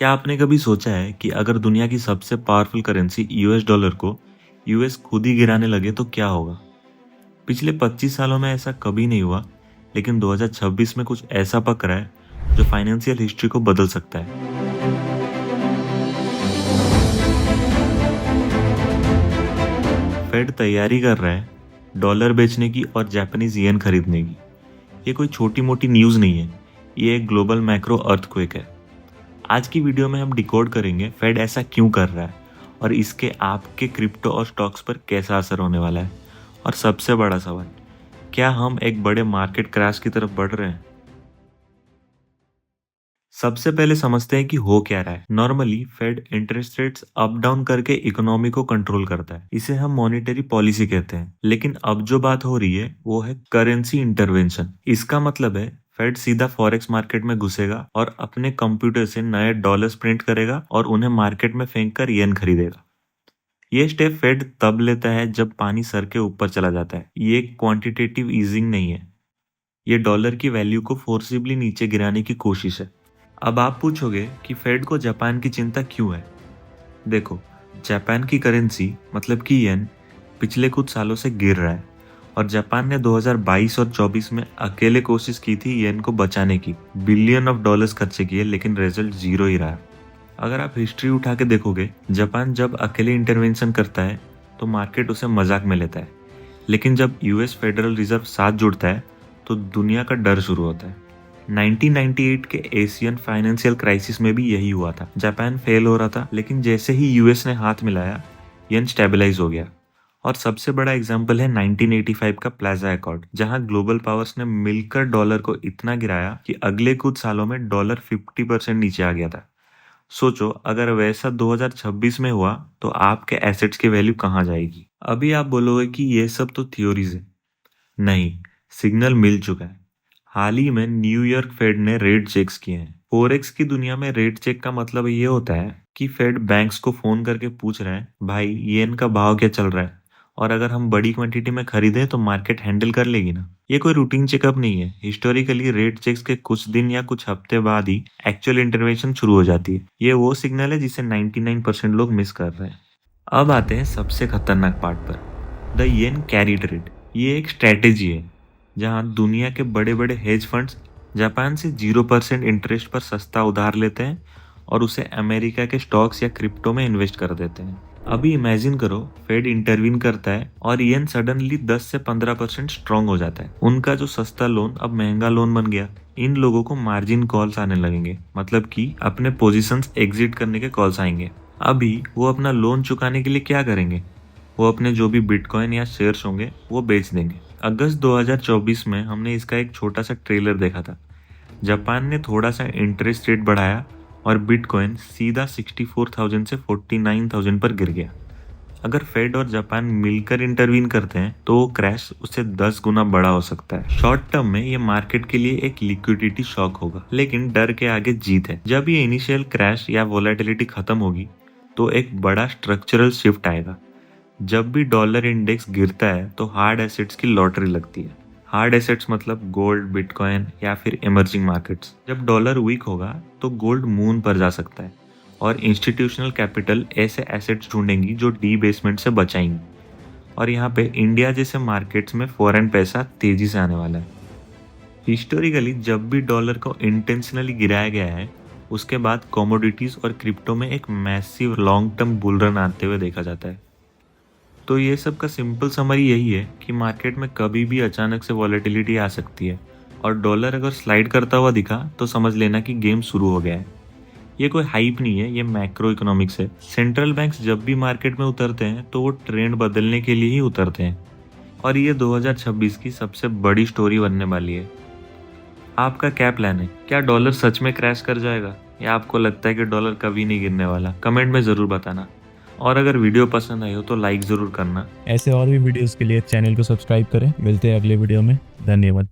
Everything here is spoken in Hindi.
क्या आपने कभी सोचा है कि अगर दुनिया की सबसे पावरफुल करेंसी यूएस डॉलर को यूएस खुद ही गिराने लगे तो क्या होगा? पिछले 25 सालों में ऐसा कभी नहीं हुआ, लेकिन 2026 में कुछ ऐसा पक रहा है जो फाइनेंशियल हिस्ट्री को बदल सकता है। फेड तैयारी कर रहा है डॉलर बेचने की और जापानीज येन खरीदने की। ये कोई छोटी मोटी न्यूज़ नहीं है, ये एक ग्लोबल मैक्रो अर्थक्वेक है। आज की वीडियो में हम डिकोड करेंगे फेड ऐसा क्यों कर रहा है और इसके आपके क्रिप्टो और स्टॉक्स पर कैसा असर होने वाला है। और सबसे बड़ा सवाल, क्या हम एक बड़े मार्केट क्रैश की तरफ बढ़ रहे हैं? सबसे पहले समझते हैं कि हो क्या रहा है। Normally Fed interest rates up down करके इकोनॉमी को कंट्रोल करता है, इसे हम मॉनेटरी पॉलिसी कहते हैं। लेकिन अब जो बात हो रही है वो है करेंसी इंटरवेंशन। इसका मतलब है फेड सीधा फॉरेक्स मार्केट में घुसेगा और अपने कंप्यूटर से नए डॉलर्स प्रिंट करेगा और उन्हें मार्केट में फेंक कर येन खरीदेगा। ये स्टेप फेड तब लेता है जब पानी सर के ऊपर चला जाता है। ये क्वांटिटेटिव ईजिंग नहीं है, ये डॉलर की वैल्यू को फोर्सिबली नीचे गिराने की कोशिश है। अब आप पूछोगे कि फेड को जापान की चिंता क्यों है? देखो, जापान की करेंसी मतलब कि येन पिछले कुछ सालों से गिर रहा है और जापान ने 2022 और 24 में अकेले कोशिश की थी येन को बचाने की। बिलियन ऑफ डॉलर्स खर्चे किए, लेकिन रिजल्ट जीरो ही रहा। अगर आप हिस्ट्री उठा के देखोगे, जापान जब अकेले इंटरवेंशन करता है तो मार्केट उसे मजाक में लेता है, लेकिन जब यूएस फेडरल रिजर्व साथ जुड़ता है तो दुनिया का डर शुरू होता है। 1998 के एशियन फाइनेंशियल क्राइसिस में भी यही हुआ था। जापान फेल हो रहा था, लेकिन जैसे ही यूएस ने हाथ मिलाया, येन स्टेबलाइज हो गया। और सबसे बड़ा एग्जाम्पल है 1985 का प्लाजा अकॉर्ड, जहां ग्लोबल पावर्स ने मिलकर डॉलर को इतना गिराया कि अगले कुछ सालों में डॉलर 50% नीचे आ गया था। सोचो, अगर वैसा 2026 में हुआ तो आपके एसेट्स की वैल्यू कहाँ जाएगी? अभी आप बोलोगे कि ये सब तो थ्योरीज है। नहीं, सिग्नल मिल चुका है। हाल ही में न्यूयॉर्क फेड ने रेट चेक्स किए हैं। फोरेक्स की दुनिया में रेट चेक का मतलब ये होता है कि फेड बैंक्स को फोन करके पूछ रहे हैं, भाई येन का भाव क्या चल रहा है, और अगर हम बड़ी क्वांटिटी में खरीदें तो मार्केट हैंडल कर लेगी ना। ये कोई रूटीन चेकअप नहीं है। हिस्टोरिकली रेट चेक्स के कुछ दिन या कुछ हफ्ते बाद ही एक्चुअल इंटरवेंशन शुरू हो जाती है। ये वो सिग्नल है जिसे 99% लोग मिस कर रहे हैं। अब आते हैं सबसे खतरनाक पार्ट पर, द येन कैरी ट्रेड। ये एक स्ट्रेटेजी है जहां दुनिया के बड़े बड़े हेज फंड्स जापान से 0% इंटरेस्ट पर सस्ता उधार लेते हैं और उसे अमेरिका के स्टॉक्स या क्रिप्टो में इन्वेस्ट कर देते हैं। अभी इमेजिन करो, फेड इंटरवीन करता है और येन सडनली 10 से 15% स्ट्रांग हो जाता है। उनका जो सस्ता लोन अब महंगा लोन बन गया। इन लोगों को मार्जिन कॉल्स आने लगेंगे, मतलब कि अपने पोजीशंस एग्जिट करने के कॉल्स आएंगे। अभी वो अपना लोन चुकाने के लिए क्या करेंगे? वो अपने जो भी बिटकॉइन या शेयर्स होंगे वो बेच देंगे। अगस्त 2024 में हमने इसका एक छोटा सा ट्रेलर देखा था। जापान ने थोड़ा सा इंटरेस्ट रेट बढ़ाया और बिटकॉइन सीधा 64,000 से 49,000 पर गिर गया। अगर फेड और जापान मिलकर इंटरवीन करते हैं तो वो क्रैश उससे 10 गुना बड़ा हो सकता है। शॉर्ट टर्म में ये मार्केट के लिए एक लिक्विडिटी शॉक होगा, लेकिन डर के आगे जीत है। जब ये इनिशियल क्रैश या वोलेटिलिटी खत्म होगी तो एक बड़ा स्ट्रक्चरल शिफ्ट आएगा। जब भी डॉलर इंडेक्स गिरता है तो हार्ड एसेट्स की लॉटरी लगती है। हार्ड एसेट्स मतलब गोल्ड, बिटकॉइन या फिर इमर्जिंग मार्केट्स। जब डॉलर वीक होगा तो गोल्ड मून पर जा सकता है और इंस्टीट्यूशनल कैपिटल ऐसे एसेट्स ढूंढेंगी जो डीबेसमेंट से बचाएंगी। और यहाँ पे इंडिया जैसे मार्केट्स में फॉरेन पैसा तेजी से आने वाला है। हिस्टोरिकली जब भी डॉलर को इंटेंशनली गिराया गया है, उसके बाद कमोडिटीज और क्रिप्टो में एक massive long term bull run आते हुए देखा जाता है। तो ये सब का सिंपल समरी यही है कि मार्केट में कभी भी अचानक से वॉलेटिलिटी आ सकती है और डॉलर अगर स्लाइड करता हुआ दिखा तो समझ लेना कि गेम शुरू हो गया है। ये कोई हाइप नहीं है, ये मैक्रो इकोनॉमिक्स है। सेंट्रल बैंक्स जब भी मार्केट में उतरते हैं तो वो ट्रेंड बदलने के लिए ही उतरते हैं, और ये 2026 की सबसे बड़ी स्टोरी बनने वाली है। आपका क्या प्लान है? क्या डॉलर सच में क्रैश कर जाएगा या आपको लगता है कि डॉलर कभी नहीं गिरने वाला? कमेंट में ज़रूर बताना। और अगर वीडियो पसंद आई हो तो लाइक ज़रूर करना। ऐसे और भी वीडियोस के लिए चैनल को सब्सक्राइब करें। मिलते हैं अगले वीडियो में। धन्यवाद।